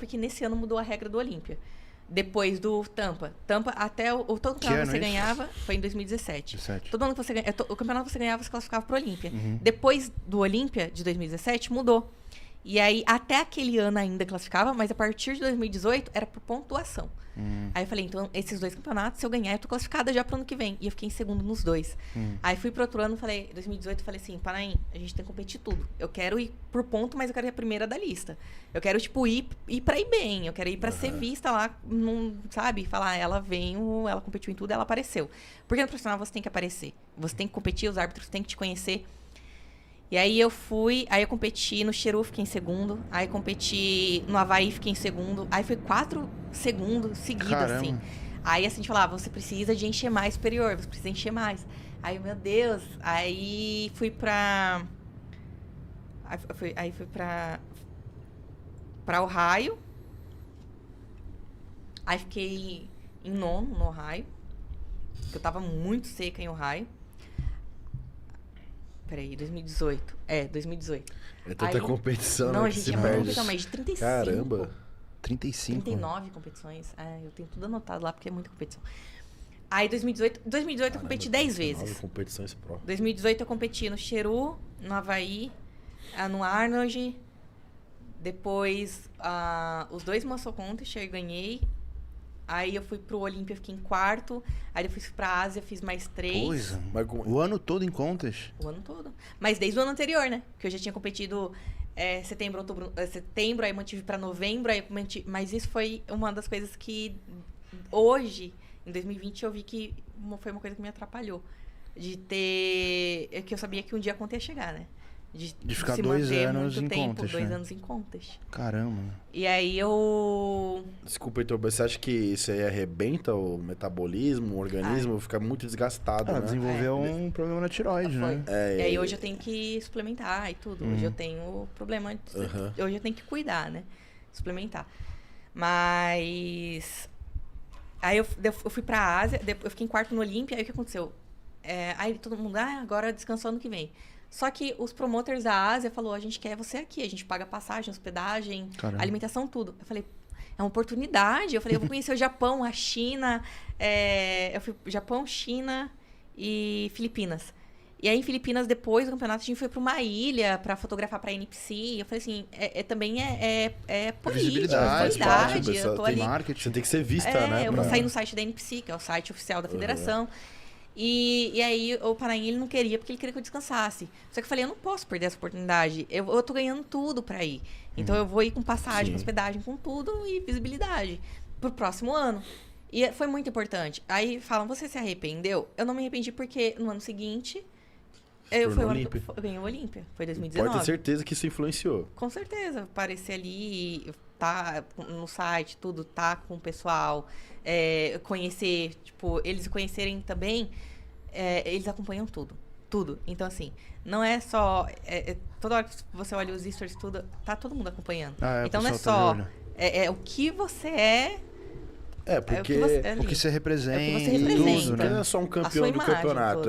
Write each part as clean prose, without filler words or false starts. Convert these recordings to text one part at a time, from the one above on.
porque nesse ano mudou a regra do Olímpia. Depois do Tampa. Tampa, até todo campeonato que você ganhava foi em 2017. 17. Todo ano que você ganhava, o campeonato que você ganhava, você classificava pro Olímpia. Depois do Olímpia, de 2017, mudou. E aí, até aquele ano ainda classificava, mas a partir de 2018 era por pontuação. Aí eu falei, então, esses 2 campeonatos, se eu ganhar, eu tô classificada já pro ano que vem. E eu fiquei em segundo nos 2. Aí fui pro outro ano, falei, 2018, falei assim, Paraim, a gente tem que competir tudo. Eu quero ir por ponto, mas eu quero ir a primeira da lista. Eu quero, tipo, ir pra ir bem. Eu quero ir pra ser vista lá, sabe? Falar, ela veio, ela competiu em tudo, ela apareceu. Porque no profissional você tem que aparecer. Você tem que competir, os árbitros têm que te conhecer. E aí eu competi no Cheru, fiquei em segundo. Aí competi no Havaí, fiquei em segundo. Aí foi 4 segundos seguidos, assim. Aí assim, a gente falava, você precisa de encher mais superior, você precisa encher mais. Aí, meu Deus, aí fui pra... Aí fui pra Ohio. Aí fiquei em nono no Ohio. Porque eu tava muito seca em Ohio. Peraí, 2018. 2018. É tanta competição, não, né, gente, é muita competição, mas de 35. Caramba. 35? 39 competições. Eu tenho tudo anotado lá, porque é muita competição. Aí, 2018 eu competi 10 vezes. Competições pro. 2018 eu competi no Cheru, no Havaí, no Arnold. Depois, os 2 Muscle Contest eu ganhei. Aí eu fui pro Olímpia, fiquei em quarto. Aí depois fui pra Ásia, fiz mais 3. Coisa. O ano todo em contest? O ano todo. Mas desde o ano anterior, né? Que eu já tinha competido setembro, outubro, setembro, aí mantive pra novembro, aí mas isso foi uma das coisas que hoje, em 2020, eu vi que foi uma coisa que me atrapalhou. De ter... que eu sabia que um dia a conta ia chegar, né? De ficar se 2 manter anos muito em tempo, contest. 2 anos em contest. Caramba. E aí eu... Desculpa, Heitor, você acha que isso aí arrebenta o metabolismo, o organismo? Fica muito desgastado, né? Desenvolveu um problema na tireoide, né? E aí hoje eu tenho que suplementar e tudo. Hoje eu tenho problema... Hoje eu tenho que cuidar, né? Suplementar. Mas... Aí eu fui pra Ásia, eu fiquei em quarto no Olímpia, aí o que aconteceu? Aí todo mundo, agora descansou ano que vem. Só que os promoters da Ásia falou, a gente quer você aqui, a gente paga passagem, hospedagem, alimentação, tudo. Eu falei, é uma oportunidade. Eu falei, eu vou conhecer o Japão, a China, eu fui Japão, China e Filipinas. E aí, em Filipinas, depois do campeonato, a gente foi para uma ilha para fotografar para a NPC. Eu falei assim, também é política, visibilidade. Eu tô tem ali, marketing. Você tem que ser vista, né? Eu vou sair no site da NPC, que é o site oficial da federação. E aí, o Paraná, ele não queria, porque ele queria que eu descansasse. Só que eu falei, eu não posso perder essa oportunidade. Eu tô ganhando tudo para ir. Então, eu vou ir com passagem, com hospedagem, com tudo e visibilidade pro próximo ano. E foi muito importante. Aí falam, você se arrependeu? Eu não me arrependi porque no ano seguinte... Eu ganhei o Olímpia, foi 2019. Pode ter certeza que isso influenciou. Com certeza, aparecer ali, tá no site, tudo, tá com o pessoal, conhecer, tipo, eles conhecerem também, eles acompanham tudo, tudo. Então, assim, não é só, toda hora que você olha os stories, tudo, tá todo mundo acompanhando. Então, não é só, o que você é... porque o que você representa, tudo, né? Não é só um campeão do campeonato,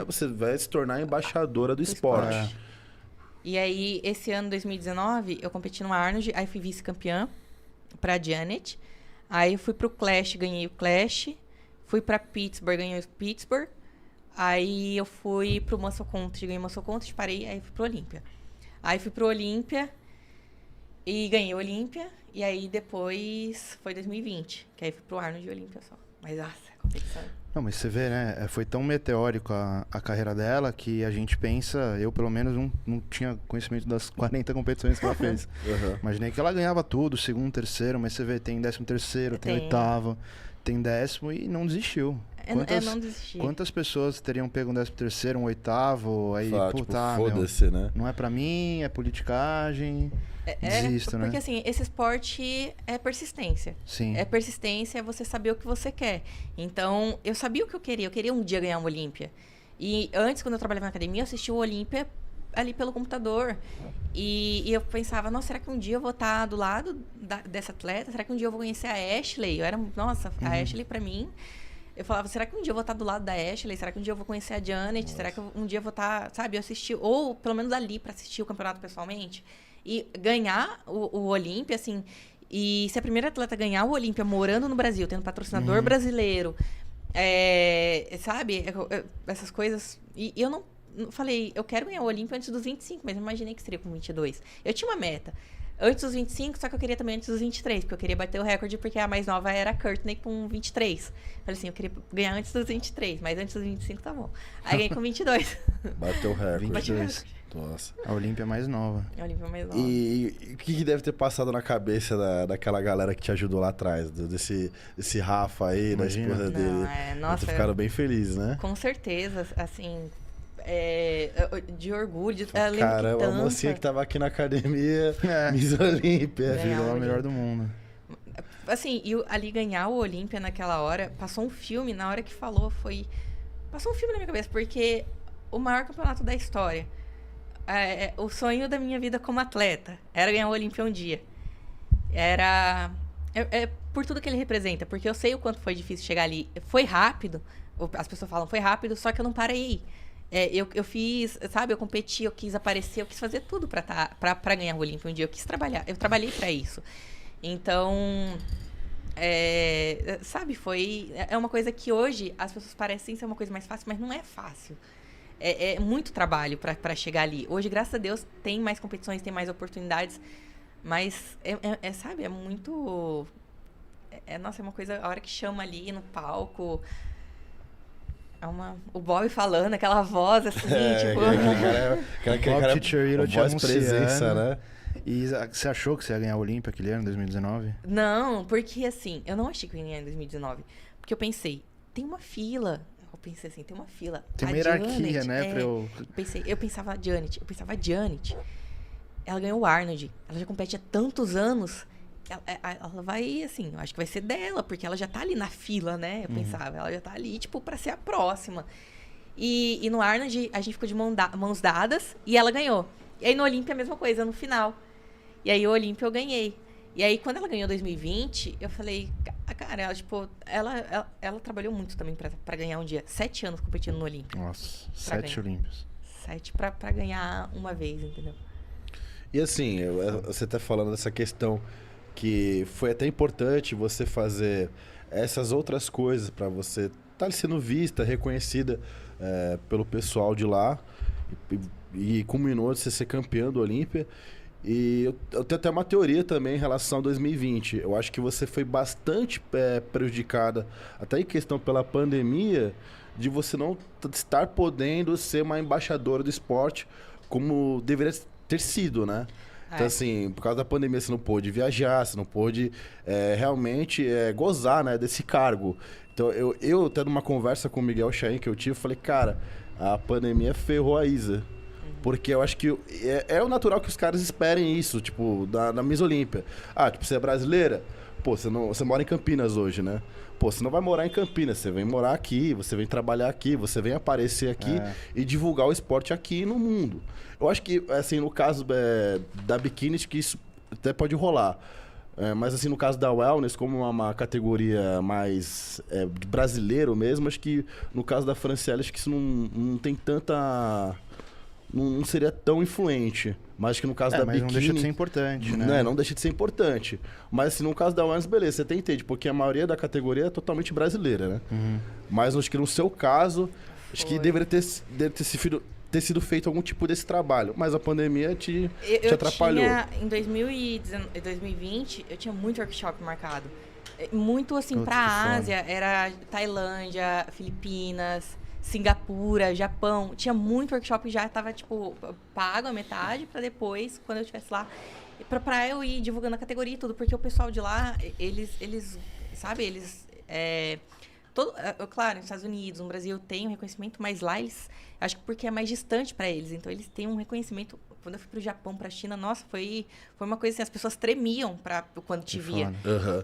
você vai se tornar embaixadora do esporte. E aí, esse ano, 2019, eu competi no Arnold, aí fui vice-campeã pra Janet. Aí eu fui pro Clash, ganhei o Clash. Fui pra Pittsburgh, ganhei o Pittsburgh. Aí eu fui pro Muscle Contest, ganhei o Muscle Contest, parei, aí fui pro Olímpia. Aí fui pro Olímpia e ganhei o Olímpia. E aí depois foi 2020, que aí fui pro Arnold de Olímpia só. Mas, competição. Não, mas você vê, né? Foi tão meteórico a carreira dela que a gente pensa, eu pelo menos não tinha conhecimento das 40 competições que ela fez. Imaginei que ela ganhava tudo, segundo, terceiro, mas você vê, tem 13º, tem oitavo, tem 10º e não desistiu. Não desisti. Quantas pessoas teriam pego um 13º, um oitavo, aí, foda-se, né? Não é pra mim, é politicagem... Desisto, porque né? assim, esse esporte é persistência. Sim. É persistência, é você saber o que você quer. Então, eu sabia o que eu queria um dia ganhar uma Olímpia. E antes, quando eu trabalhava na academia, eu assistia o Olímpia ali pelo computador. E eu pensava, nossa, será que um dia eu vou estar do lado dessa atleta? Será que um dia eu vou conhecer a Ashley? A Ashley pra mim... Eu falava, será que um dia eu vou estar do lado da Ashley? Será que um dia eu vou conhecer a Janet? Nossa. Será que um dia eu vou estar, sabe, eu assistir, ou pelo menos ali pra assistir o campeonato pessoalmente? E ganhar o Olímpia, assim, E ser a primeira atleta a ganhar o Olímpia morando no Brasil, tendo patrocinador brasileiro, sabe? Essas coisas. E eu não falei, eu quero ganhar o Olímpia antes dos 25, mas eu imaginei que seria com 22. Eu tinha uma meta. Antes dos 25, só que eu queria também antes dos 23, porque eu queria bater o recorde, porque a mais nova era a Courtney com 23. Falei assim, eu queria ganhar antes dos 23, mas antes dos 25 tá bom. Aí ganhei com 22. Bateu o recorde. 22. Nossa. A Olímpia é mais nova. A Olímpia é mais nova. E o que deve ter passado na cabeça daquela galera que te ajudou lá atrás? Desse Rafa aí, Imagina. da esposa dele? Nossa, Ficaram bem felizes, né? Com certeza, assim... de orgulho. Caramba, a mocinha que tava aqui na academia, Miss Olímpia. Virou a melhor do mundo. Assim, e ali ganhar o Olímpia naquela hora, passou um filme, na hora que falou, passou um filme na minha cabeça, porque o maior campeonato da história, o sonho da minha vida como atleta, era ganhar o Olímpia um dia. Era... por tudo que ele representa, porque eu sei o quanto foi difícil chegar ali. Foi rápido, as pessoas falam, foi rápido, só que eu não parei. Eu fiz, sabe, eu competi, eu quis aparecer, eu quis fazer tudo pra ganhar o Olímpia um dia. Eu quis trabalhar, eu trabalhei pra isso. Então, sabe, é uma coisa que hoje as pessoas parecem ser uma coisa mais fácil, mas não é fácil. É muito trabalho pra chegar ali. Hoje, graças a Deus, tem mais competições, tem mais oportunidades, mas, sabe, é muito... nossa, é uma coisa, a hora que chama ali no palco... o Bob falando, aquela voz assim, tipo... O Bob Chicharito te voz presença, né? E você achou que você ia ganhar o Olímpia aquele ano, 2019? Não, porque assim, eu não achei que eu ia ganhar em 2019. Porque eu pensei, tem uma fila. Eu pensei assim, tem uma fila. Tem uma hierarquia, né? Eu pensava a Janet. Ela ganhou o Arnold. Ela já compete há tantos anos... Ela vai, assim, eu acho que vai ser dela, porque ela já tá ali na fila, né? Eu pensava, ela já tá ali, tipo, pra ser a próxima. E no Arnold, a gente ficou de mãos dadas e ela ganhou. E aí no Olímpia, a mesma coisa, no final. E aí o Olímpia eu ganhei. E aí, quando ela ganhou 2020, eu falei, cara, ela, tipo, ela trabalhou muito também pra ganhar um dia. 7 anos competindo no Olímpia. Nossa, 7 Olímpias. 7 pra ganhar uma vez, entendeu? E assim, você tá falando dessa questão... que foi até importante você fazer essas outras coisas para você estar sendo vista, reconhecida pelo pessoal de lá e culminou de você ser campeã do Olímpia. E eu tenho até uma teoria também em relação a 2020. Eu acho que você foi bastante prejudicada, até em questão pela pandemia, de você não estar podendo ser uma embaixadora do esporte como deveria ter sido, né? Então, assim, por causa da pandemia, você não pôde viajar, você não pôde realmente gozar, né, desse cargo. Então, eu até numa conversa com o Miguel Chain que eu tive, falei, cara, a pandemia ferrou a Isa. Porque eu acho que é o natural que os caras esperem isso, tipo, da Miss Olímpia. Tipo, você é brasileira? Pô, você mora em Campinas hoje, né? Pô, você não vai morar em Campinas, você vem morar aqui, você vem trabalhar aqui, você vem aparecer aqui e divulgar o esporte aqui no mundo. Eu acho que, assim, no caso da Bikini, acho que isso até pode rolar. Mas, assim, no caso da Wellness, como uma categoria mais brasileiro mesmo, acho que no caso da Franciele, acho que isso não tem tanta... Não seria tão influente. Mas acho que no caso da Bikini... não deixa de ser importante, né? Não deixa de ser importante. Mas assim, no caso da Wellness, beleza, você até entende, porque a maioria da categoria é totalmente brasileira, né? Mas acho que no seu caso, acho que deveria ter sido feito algum tipo desse trabalho. Mas a pandemia te atrapalhou. Em 2020, eu tinha muito workshop marcado. Muito assim, pra Ásia, era Tailândia, Filipinas... Singapura, Japão, tinha muito workshop e já tava, tipo, pago a metade pra depois, quando eu estivesse lá, pra eu ir divulgando a categoria e tudo, porque o pessoal de lá, eles sabe, claro, nos Estados Unidos, no Brasil tem um reconhecimento, mas lá eles, acho que porque é mais distante pra eles, então eles têm um reconhecimento. Quando eu fui pro Japão, pra China, nossa, foi uma coisa assim, as pessoas tremiam quando te via.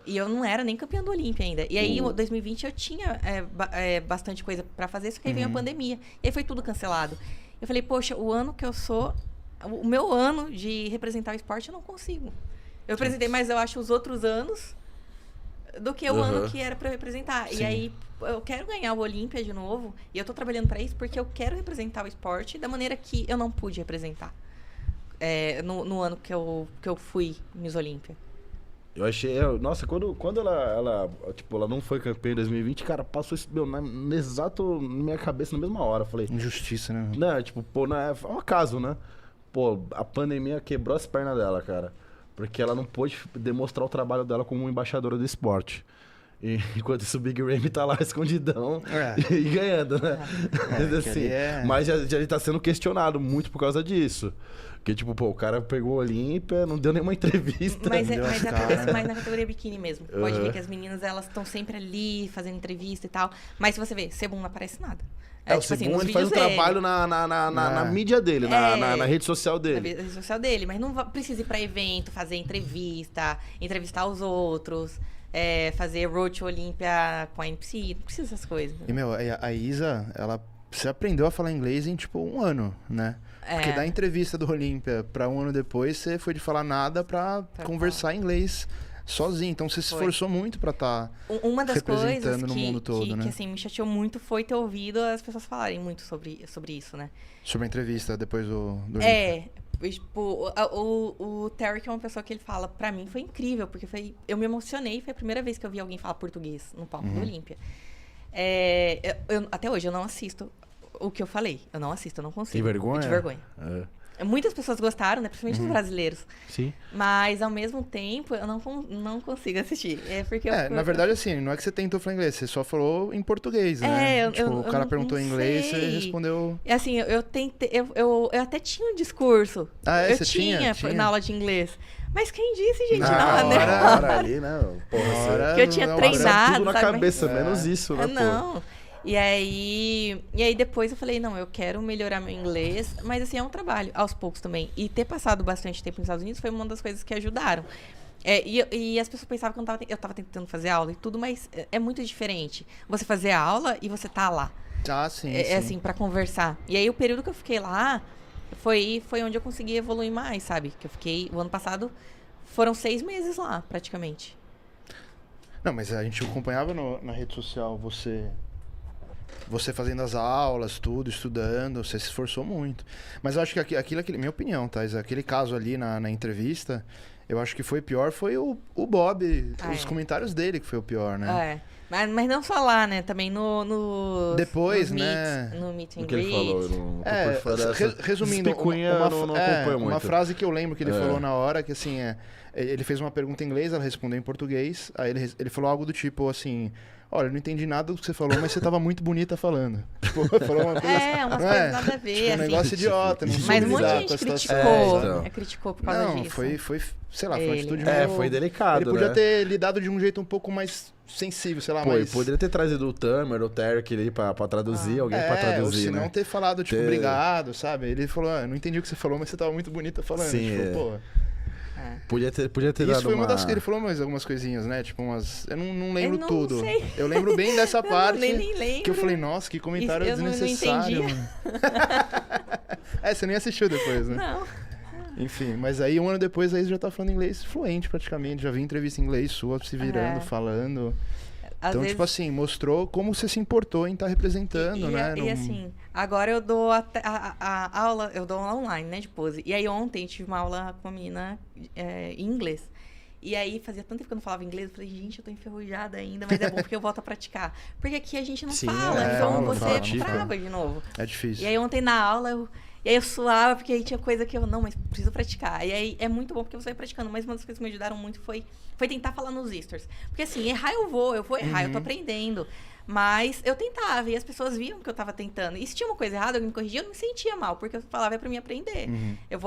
E eu não era nem campeã do Olímpia ainda. E aí, em 2020, eu tinha bastante coisa pra fazer, só que aí veio a pandemia. E aí foi tudo cancelado. Eu falei, poxa, o meu ano de representar o esporte, eu não consigo. Eu representei, mas eu acho os outros anos do que o ano que era pra eu representar. Sim. E aí, eu quero ganhar o Olímpia de novo, e eu tô trabalhando pra isso, porque eu quero representar o esporte da maneira que eu não pude representar. No ano que eu fui Miss Olímpia. Eu achei... Nossa, quando ela não foi campeã em 2020, cara, passou isso, meu, na minha cabeça na mesma hora. Eu falei... Injustiça, né? Não, tipo, pô, não é um acaso, né? Pô, a pandemia quebrou as pernas dela, cara. Porque ela não pôde demonstrar o trabalho dela como embaixadora do esporte. Enquanto isso, o Big Ramy tá lá escondidão e ganhando, né? Mas já tá sendo questionado muito por causa disso. Porque, tipo, pô, o cara pegou a Olímpia, não deu nenhuma entrevista. Mas acontece mais na categoria biquíni mesmo. Pode ver que as meninas, elas estão sempre ali, fazendo entrevista e tal. Mas se você vê, Sebum não aparece nada. O Sebum, ele faz um trabalho na mídia dele, na rede social dele. Na rede social dele, mas não precisa ir pra evento, fazer entrevista, entrevistar os outros, fazer Road to Olímpia com a NPC, não precisa dessas coisas. E, meu, a Isa, você aprendeu a falar inglês em, tipo, 1 ano, né? Porque da entrevista do Olímpia pra 1 ano depois, você foi de falar nada pra conversar em inglês sozinho. Então você se esforçou muito pra estar representando no mundo todo, né? Que assim, me chateou muito foi ter ouvido as pessoas falarem muito sobre isso, né? Sobre a entrevista depois do Olímpia. Tipo, o Terry, que é uma pessoa que ele fala, pra mim foi incrível, porque eu me emocionei, foi a primeira vez que eu vi alguém falar português no palco do Olímpia. Até hoje eu não assisto o que eu falei. Eu não consigo. Tem vergonha? De vergonha. Muitas pessoas gostaram, né? Principalmente os brasileiros. Sim. Mas, ao mesmo tempo, eu não consigo assistir. Porque na verdade, assim, não é que você tentou falar inglês, você só falou em português, né? O cara perguntou em inglês, você respondeu... Assim, eu tentei... Eu até tinha um discurso. Você tinha na aula de inglês. Mas quem disse, gente? Na hora ali, né? Que eu tinha treinado, tudo na cabeça, menos isso, né? Não. E aí depois eu falei, não, eu quero melhorar meu inglês, mas assim, é um trabalho, aos poucos também. E ter passado bastante tempo nos Estados Unidos foi uma das coisas que ajudaram. E as pessoas pensavam que eu tava tentando fazer aula e tudo, mas é muito diferente. Você fazer a aula e você tá lá. Sim. Assim, pra conversar. E aí o período que eu fiquei lá foi onde eu consegui evoluir mais, sabe? Que eu fiquei, o ano passado, foram 6 meses lá, praticamente. Não, mas a gente acompanhava na rede social você fazendo as aulas, tudo, estudando, você se esforçou muito. Mas eu acho que minha opinião, tá? Aquele caso ali na entrevista, eu acho que foi pior, foi o Bob, os comentários dele que foi o pior, né? Mas não só lá, né? Também no depois, nos né? Meet, no meet and O que ele falou, resumindo, uma frase que eu lembro que ele falou na hora, que assim, ele fez uma pergunta em inglês, ela respondeu em português, aí ele falou algo do tipo assim... Olha, eu não entendi nada do que você falou, mas você tava muito bonita falando. Tipo, falou uma coisa umas coisas nada a ver. Tipo, um negócio idiota. Não mas um monte de gente criticou por causa disso. Foi, sei lá, foi uma atitude foi delicado, ele podia ter lidado de um jeito um pouco mais sensível, sei lá, Ele poderia ter trazido o Tamer, o Terry ali pra traduzir, alguém pra traduzir, ou se né? não ter falado, tipo, obrigado, sabe? Ele falou, não entendi o que você falou, mas você tava muito bonita falando. Sim, tipo, pô... Podia ter Isso dado foi uma das que ele falou mais algumas coisinhas, né? Tipo umas... Eu não lembro tudo. Sei. Eu lembro bem dessa parte. Nem lembro. Que eu falei, nossa, que comentário desnecessário. Não entendi. Você nem assistiu depois, né? Não. Enfim, mas aí 1 ano depois a Isa já tá falando inglês fluente praticamente. Já vi entrevista em inglês sua, se virando, falando. Então, tipo assim, mostrou como você se importou em estar representando, né? E assim, agora eu dou a aula, eu dou aula online, né, de pose. E aí ontem tive uma aula com uma menina em inglês. E aí fazia tanto tempo que eu não falava inglês, eu falei, gente, eu tô enferrujada ainda, mas é bom porque eu volto a praticar. Porque aqui a gente não fala, então você trava de novo. É difícil. E aí ontem na aula, eu suava, porque aí tinha coisa que eu, não, mas preciso praticar. E aí é muito bom porque você vai praticando. Mas uma das coisas que me ajudaram muito foi tentar falar nos Easters. Porque assim, errar eu vou errar, eu tô aprendendo. Mas eu tentava, e as pessoas viam que eu tava tentando. E se tinha uma coisa errada, alguém me corrigia, eu não me sentia mal, porque eu falava, é pra mim aprender. Eu vou